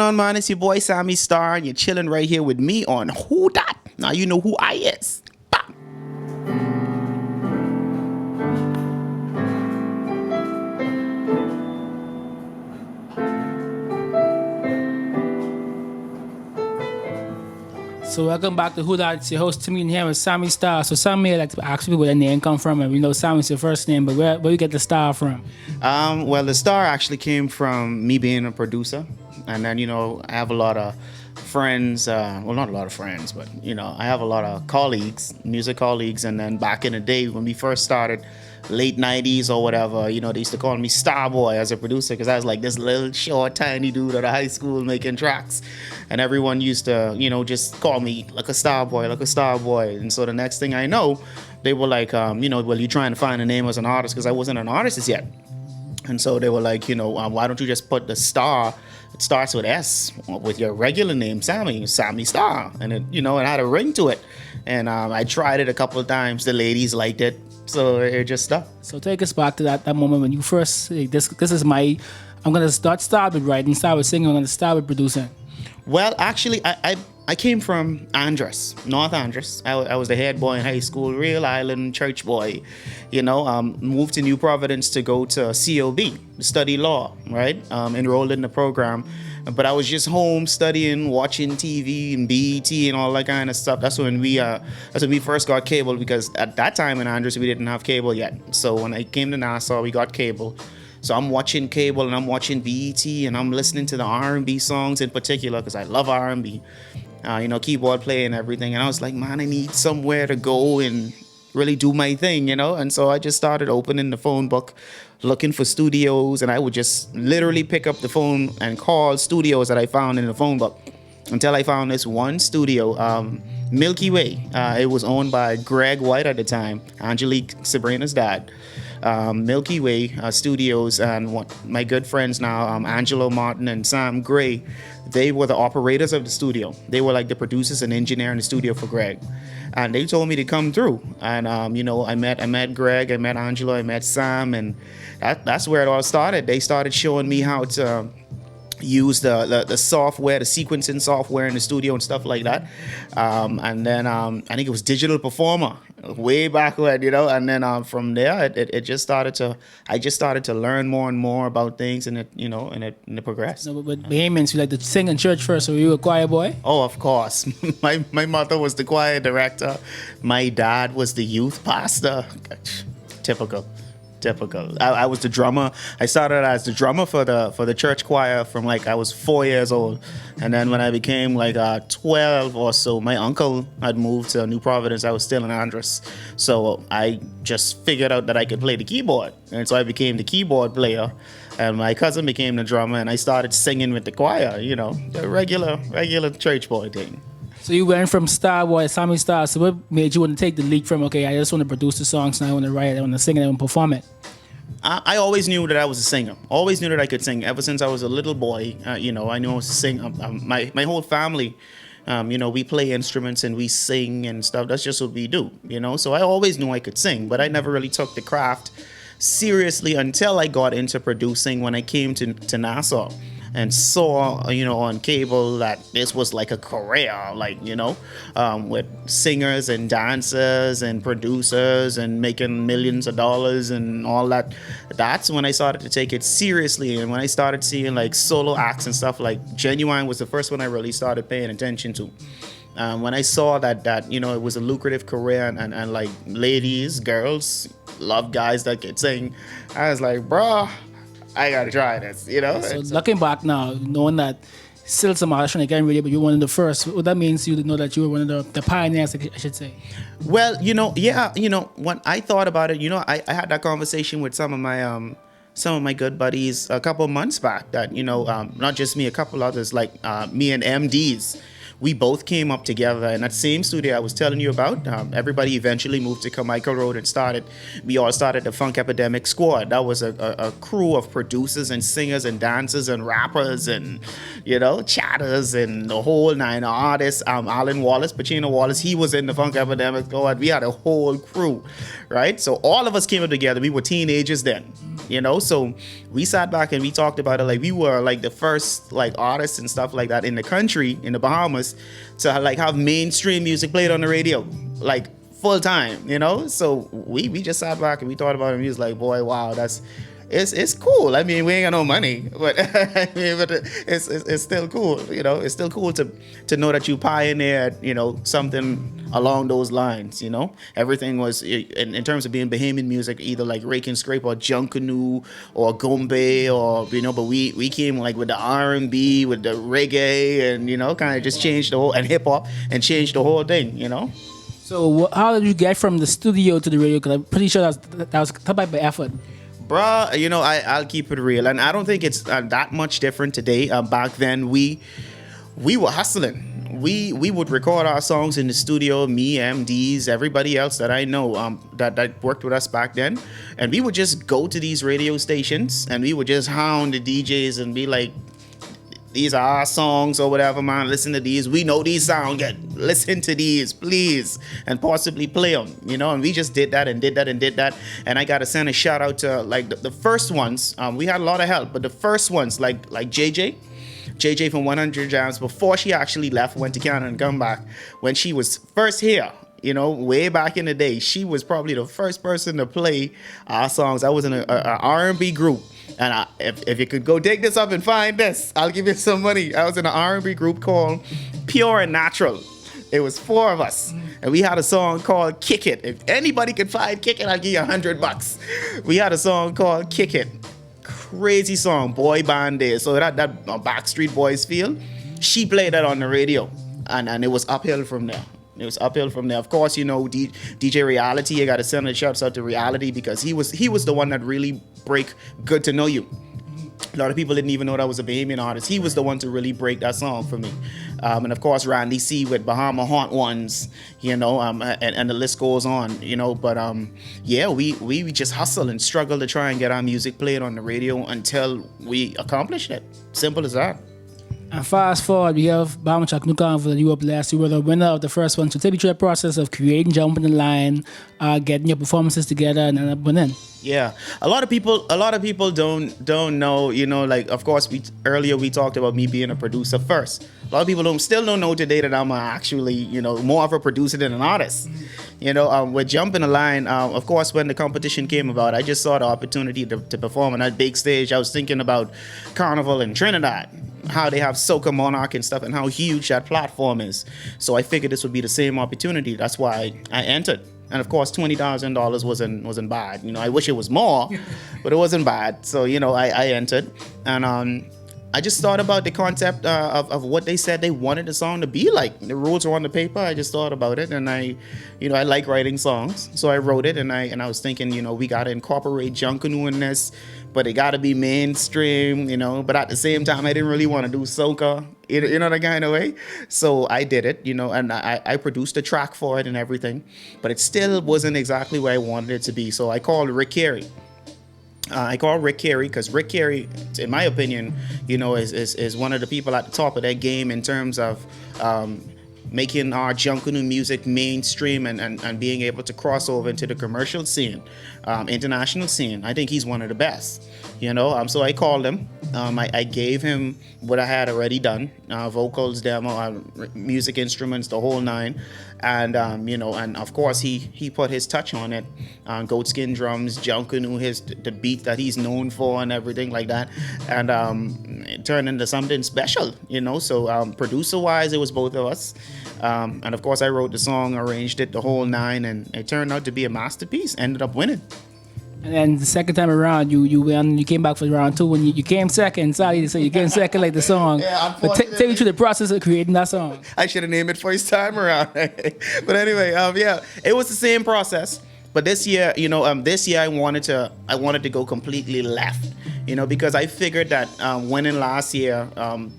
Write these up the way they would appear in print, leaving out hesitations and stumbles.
On, man? It's your boy Sammi Starr, and you're chilling right here with me on WHODAT. Now you know who I is. Bam. So welcome back to WHODAT. It's your host Timmy, and here with Sammi Starr. So Sammi, I like to ask people where their name come from, and we know Sammy's your first name, but where you get the star from? Well, the star actually came from me being a producer, and then I have a lot of friends. Well, not a lot of friends, but I have a lot of colleagues, music colleagues, and then back in the day when we first started, late 90s or whatever, they used to call me Starboy as a producer because I was like this little short tiny dude at a high school making tracks, and everyone used to just call me like a Starboy. And so the next thing I know, they were like, well, you trying to find a name as an artist, because I wasn't an artist as yet. And so they were like, why don't you just put the Star, it starts with S, with your regular name, Sammi Starr, and it it had a ring to it. And I tried it a couple of times, the ladies liked it, so it just stuck. So take us back to that moment when you first say, this is my, I'm gonna start with writing, start with singing, I'm gonna start with producing. Well, actually, I came from Andros, North Andros. I was the head boy in high school, real island church boy. Moved to New Providence to go to COB, study law, right? Enrolled in the program. But I was just home studying, watching TV and BET and all that kind of stuff. That's when we first got cable, because at that time in Andros we didn't have cable yet. So when I came to Nassau, we got cable. So I'm watching cable and I'm watching BET and I'm listening to the R&B songs in particular, because I love R&B. Keyboard play and everything. And I was like, man, I need somewhere to go and really do my thing, And so I just started opening the phone book, looking for studios, and I would just literally pick up the phone and call studios that I found in the phone book, until I found this one studio, Milky Way. It was owned by Greg White at the time, Angelique Sabrina's dad. Milky Way Studios, and my good friends now, Angelo Martin and Sam Gray, they were the operators of the studio. They were like the producers and engineer in the studio for Greg, and they told me to come through. And I met Greg, I met Angelo, I met Sam, and that's where it all started. They started showing me how to use the software, the sequencing software in the studio and stuff like that. And then I think it was Digital Performer way back when, and then from there it just started to learn more and more about things, and it progressed. No, but Bahamians, you like to sing in church first, so were you a choir boy? Oh, of course. My mother was the choir director. My dad was the youth pastor. Typical. I was the drummer. I started as the drummer for the church choir from I was 4 years old, and then when I became 12 or so, my uncle had moved to New Providence. I was still in Andros, so I just figured out that I could play the keyboard, and so I became the keyboard player, and my cousin became the drummer, and I started singing with the choir. The regular church boy thing. So you went from Starboy, Sammi Starr. So what made you want to take the leap from, okay, I just want to produce the songs, and I want to write it, I want to sing it, I want to perform it? I always knew that I was a singer. Always knew that I could sing. Ever since I was a little boy, I knew I was a singer. My whole family, we play instruments and we sing and stuff. That's just what we do, So I always knew I could sing, but I never really took the craft seriously until I got into producing when I came to Nassau and saw, on cable that this was like a career, with singers and dancers and producers and making millions of dollars and all that. That's when I started to take it seriously, and when I started seeing solo acts and stuff, Genuine was the first one I really started paying attention to. When I saw that it was a lucrative career, and ladies, girls love guys that could sing, I was like, bruh, I gotta try this, So looking back now, knowing that still some artists trying to get ready, but you're one of the first, what that means you to know that you were one of the pioneers, I should say. Well, when I thought about it, I had that conversation with some of my good buddies a couple of months back that, not just me, a couple others, me and Mdeez. we both came up together in that same studio I was telling you about. Everybody eventually moved to Carmichael Road and we all started the Funk Epidemic squad. That was a crew of producers and singers and dancers and rappers and, chatters and the whole nine artists. Alan Wallace, Pacino Wallace, he was in the Funk Epidemic squad. We had a whole crew, right? So all of us came up together. We were teenagers then, so we sat back and we talked about it. Like, we were like the first like artists and stuff like that in the country, in the Bahamas, to like have mainstream music played on the radio, like full time, so we just sat back and we thought about it, and we was like, boy, wow, it's cool. I mean, we ain't got no money, but it's still cool. It's still cool to know that you pioneered, something along those lines. Everything was in terms of being Bahamian music, either like Rake and Scrape or Junkanoo or Gombe or but we came like with the R&B, with the reggae, and kind of just changed the whole, and hip hop, and changed the whole thing. So how did you get from the studio to the radio? Because I'm pretty sure that was a type of effort. Bruh, I'll keep it real, and I don't think it's that much different today. Back then, we were hustling. We would record our songs in the studio. Me, Mdeez, everybody else that I know that worked with us back then, and we would just go to these radio stations and we would just hound the DJs and be like, these are our songs or whatever, man. Listen to these. We know these sound good. Listen to these, please, and possibly play them, And we just did that and did that and did that. And I gotta send a shout out to like the first ones. We had a lot of help, but the first ones, like JJ from 100 Jams, before she actually left, went to Canada and come back. When she was first here, way back in the day, she was probably the first person to play our songs. I was in a R&B group. And if you could go dig this up and find this, I'll give you some money. I was in an R&B group called Pure and Natural. It was 4 of us. And we had a song called Kick It. If anybody could find Kick It, I'll give you $100. We had a song called Kick It. Crazy song, boy band days. So that Backstreet Boys feel, she played that on the radio. And it was uphill from there. Of course, DJ Reality. I got to send a shout out to Reality, because he was the one that really break Good to Know You. A lot of people didn't even know that was a Bahamian artist. He was the one to really break that song for me. And of course, Randy C with Bahama Haunt Ones, and the list goes on, But we just hustle and struggle to try and get our music played on the radio until we accomplished it. Simple as that. And fast forward, we have Bahamas Rat Pack Carnival. You up last. You were the winner of the first one. So take me through the process of creating, jumping the line, getting your performances together, and then winning. Yeah, a lot of people don't know. Like, of course, earlier we talked about me being a producer first. A lot of people still don't know today that I'm actually more of a producer than an artist. With jumping the line. Of course, when the competition came about, I just saw the opportunity to perform on that big stage. I was thinking about Carnival in Trinidad, how they have Soca Monarch and stuff, and how huge that platform is. So I figured this would be the same opportunity. That's why I entered. And of course, $20,000 wasn't bad. I wish it was more, but it wasn't bad. So I entered, and I just thought about the concept of what they said they wanted the song to be like. The rules were on the paper. I just thought about it, and I like writing songs, so I wrote it, and I was thinking, we gotta incorporate Junkanoo in this, but it gotta be mainstream, But at the same time, I didn't really want to do soca, that kind of way. So I did it, and I produced a track for it and everything, but it still wasn't exactly where I wanted it to be. So I called Rick Carey. Because Rick Carey, in my opinion, is one of the people at the top of that game in terms of making our Junkanoo music mainstream and being able to cross over into the commercial scene, international scene. I think he's one of the best, So I called him. I gave him what I had already done, vocals, demo, music instruments, the whole nine. And, and of course he put his touch on it, goatskin drums, Junkanoo, the beat that he's known for and everything like that. And it turned into something special, So producer-wise, it was both of us. And of course I wrote the song, arranged it, the whole nine, and it turned out to be a masterpiece. Ended up winning. And then the second time around, you came back for round 2, and you came second. Sorry to say, you came second like the song. Yeah, but take me through the process of creating that song. I should have named it first time around. But anyway, it was the same process. But this year, I wanted to go completely left. You know, because I figured that winning last year,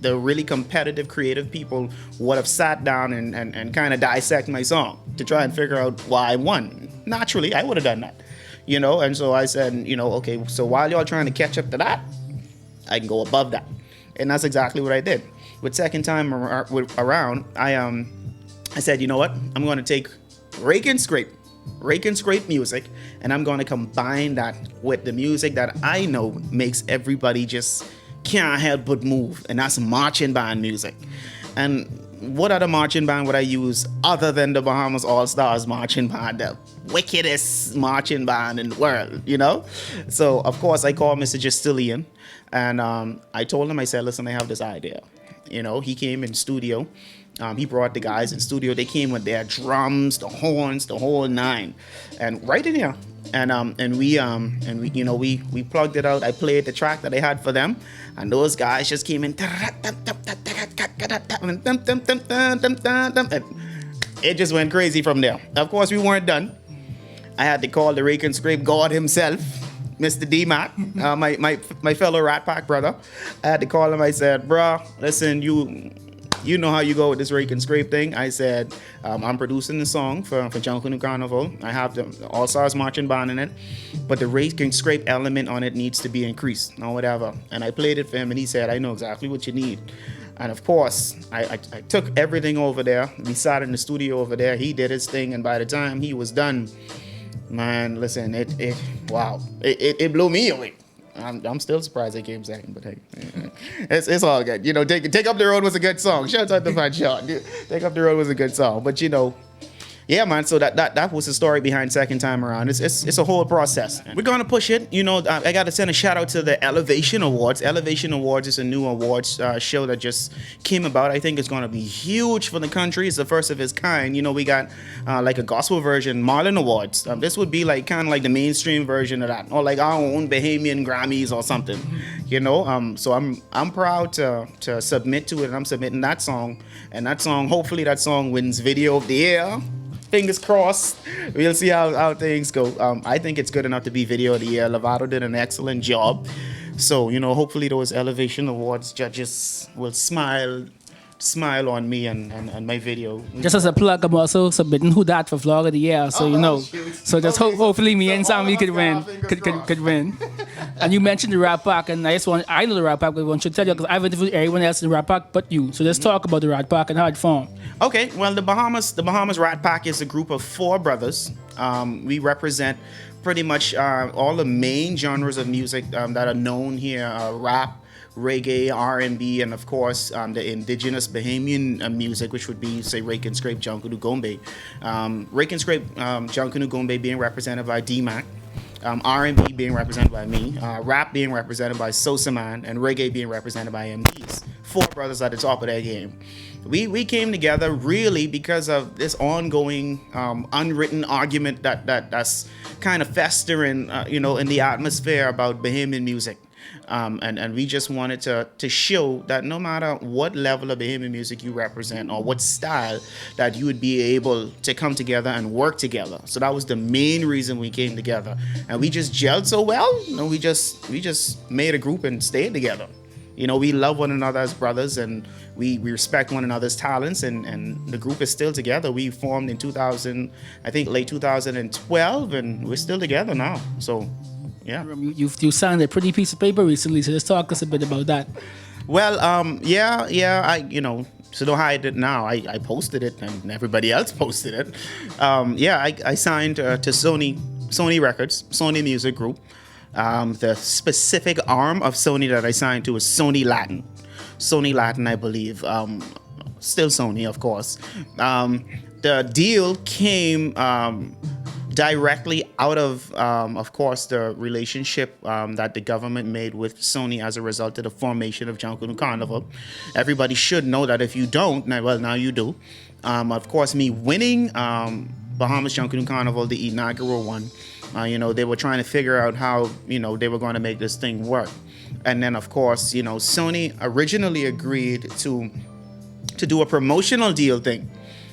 the really competitive, creative people would have sat down and kind of dissect my song to try and figure out why I won. Naturally, I would have done that. You know, and so I said, you know, okay, so while y'all trying to catch up to that, I can go above that. And that's exactly what I did. With second time around, I said, you know what? I'm going to take rake and scrape music, and I'm going to combine that with the music that I know makes everybody just can't help but move, and that's marching band music. And what other marching band would I use other than the Bahamas All-Stars marching band, the wickedest marching band in the world, you know? So, of course, I called Mr. Justilian, and I told him, I said, listen, I have this idea. You know, he came in studio. He brought the guys in studio. They came with their drums, the horns, the whole nine, and right in here. And we you know, we plugged it out. I played the track that I had for them, and those guys just came in. And it just went crazy from there. Of course, we weren't done. I had to call the rake and scrape god himself, Mr. DMAC, my fellow Rat Pack brother. I had to call him. I said, bruh, listen, you know how you go with this rake and scrape thing. I said, I'm producing the song for Junkanoo Carnival. I have the All-Stars Marching Band in it, but the rake and scrape element on it needs to be increased or whatever. And I played it for him, and he said, I know exactly what you need. And of course, I took everything over there. We sat in the studio over there. He did his thing, and by the time he was done, man, listen, it blew me away. I'm still surprised they came second, but hey, it's all good. You know, Take Up the Road was a good song. Shout out to Fat Shot. Take Up the Road was a good song, but you know, yeah, man. So that was the story behind second time around. It's a whole process. We're gonna push it. You know, I got to send a shout out to the Elevation Awards. Elevation Awards is a new awards show that just came about. I think it's gonna be huge for the country. It's the first of its kind. You know, we got like a gospel version, Marlin Awards. This would be like kind of like the mainstream version of that, or like our own Bahamian Grammys or something. You know, so I'm proud to submit to it, and I'm submitting that song. And that song, hopefully, that song wins Video of the Year. Fingers crossed. We'll see how things go. I think it's good enough to be Video of the Year. Lovato did an excellent job. So, you know, hopefully those Elevation Awards judges will smile on me and my video. Just as a plug, I'm also submitting WHODAT for Vlog of the Year. So, you know, so just hopefully me and Sammi could win. Could win. And you mentioned the Rat Pack, and I know the Rat Pack, but I want to tell you, because I've interviewed everyone else in the Rat Pack but you. So let's talk about the Rat Pack and how it formed. Okay, well, the Bahamas Rat Pack is a group of 4 brothers. We represent pretty much all the main genres of music that are known here: rap, reggae, R&B, and of course the indigenous Bahamian music, which would be, say, Rake and Scrape, Junkanoo, Gombe. Rake and Scrape, Junkanoo, Gombe being represented by DMAC. R&B being represented by me, rap being represented by Sosaman, and reggae being represented by Mdeez. 4 brothers at the top of their game. We came together really because of this ongoing unwritten argument that's kind of festering, you know, in the atmosphere about Bahamian music. And we just wanted to show that no matter what level of Bahamian music you represent or what style, that you would be able to come together and work together. So that was the main reason we came together. And we just gelled so well. You know, we just made a group and stayed together. You know, we love one another as brothers, and we respect one another's talents, and the group is still together. We formed in late 2012, and we're still together now. So, yeah. You signed a pretty piece of paper recently, so let's talk us a bit about that. Well, so don't hide it now. I posted it, and everybody else posted it. I signed to Sony Records, Sony Music Group. The specific arm of Sony that I signed to is Sony Latin. Sony Latin, I believe. Still Sony, of course. The deal came directly out of course, the relationship that the government made with Sony as a result of the formation of Junkanoo Carnival. Everybody should know that. If you don't, now you do. Of course, me winning Bahamas Junkanoo Carnival, the inaugural one, they were trying to figure out how, they were going to make this thing work. And then, of course, Sony originally agreed to do a promotional deal thing,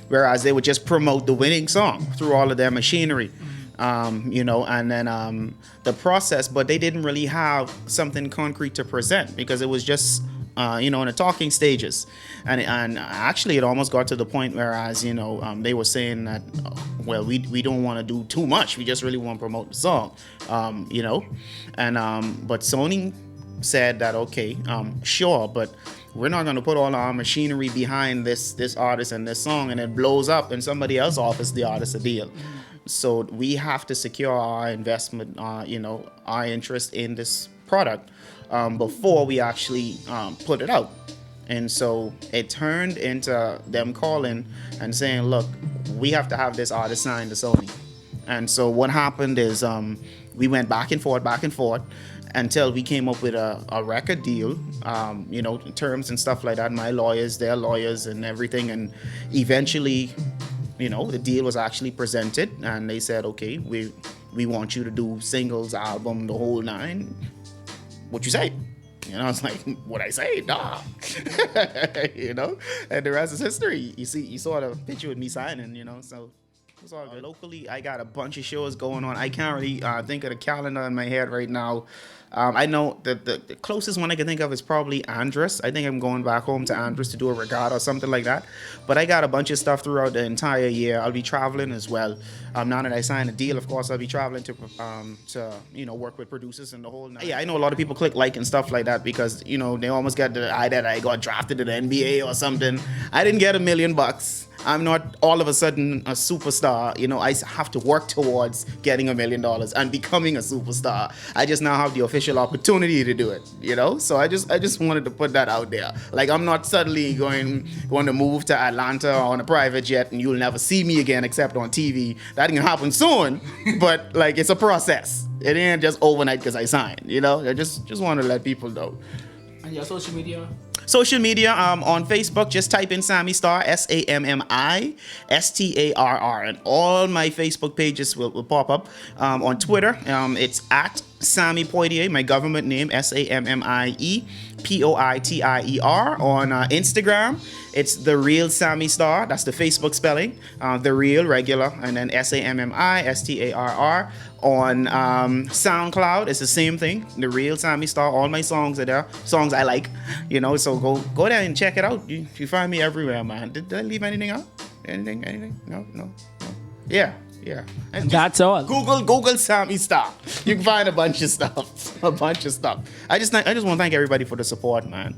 whereas they would just promote the winning song through all of their machinery. And then the process, but they didn't really have something concrete to present because it was just, in the talking stages. And actually, it almost got to the point whereas, they were saying that, well, we don't want to do too much. We just really want to promote the song, but Sony said that, okay, sure, but we're not going to put all our machinery behind this artist and this song and it blows up and somebody else offers the artist a deal. So we have to secure our investment, our interest in this product before we actually put it out. And so it turned into them calling and saying, look, we have to have this artist signed to Sony. And so what happened is we went back and forth until we came up with a record deal, terms and stuff like that. My lawyers, their lawyers and everything. And eventually, the deal was actually presented and they said, okay, we want you to do singles, album, the whole nine. What you say? I was like, what I say? Nah. And the rest is history. You saw the picture with me signing, so it's all good. Locally, I got a bunch of shows going on. I can't really think of the calendar in my head right now. I know the closest one I can think of is probably Andros. I think I'm going back home to Andros to do a regatta or something like that. But I got a bunch of stuff throughout the entire year. I'll be traveling as well. Now that I signed a deal, of course, I'll be traveling to work with producers and the whole night. Yeah, I know a lot of people click like and stuff like that because, they almost get the idea that I got drafted to the NBA or something. I didn't get $1 million. I'm not all of a sudden a superstar. I have to work towards getting $1 million and becoming a superstar. I just now have the official opportunity to do it, So I just wanted to put that out there. Like, I'm not suddenly going to move to Atlanta on a private jet and you'll never see me again except on TV. That can happen soon, but like, it's a process. It ain't just overnight because I signed, I just want to let people know. And your social media? Social media, on Facebook, just type in Sammi Starr, SAMMI STARR, and all my Facebook pages will pop up. On Twitter, it's at Sammy Poitier, my government name, SAMMIE POITIER. On Instagram, it's The Real Sammi Starr. That's the Facebook spelling. The Real, regular, and then SAMMI STARR. On SoundCloud, it's the same thing. The Real Sammi Starr. All my songs are there. Songs I like, So go there and check it out. You find me everywhere, man. Did I leave anything out? Anything? No. Yeah. And that's all. Google Sammi Starr. You can find a bunch of stuff. I just want to thank everybody for the support, man.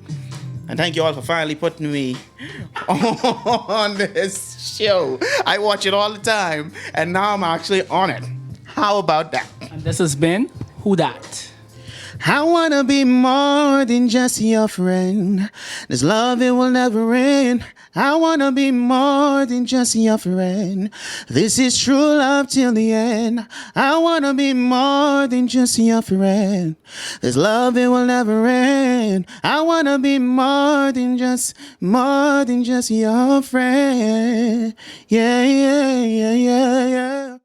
And thank you all for finally putting me on this show. I watch it all the time, and now I'm actually on it. How about that? And this has been WHODAT. I wanna be more than just your friend. This love, it will never end. I wanna be more than just your friend. This is true love till the end. I wanna be more than just your friend. This love, it will never end. I wanna be more than just your friend. Yeah.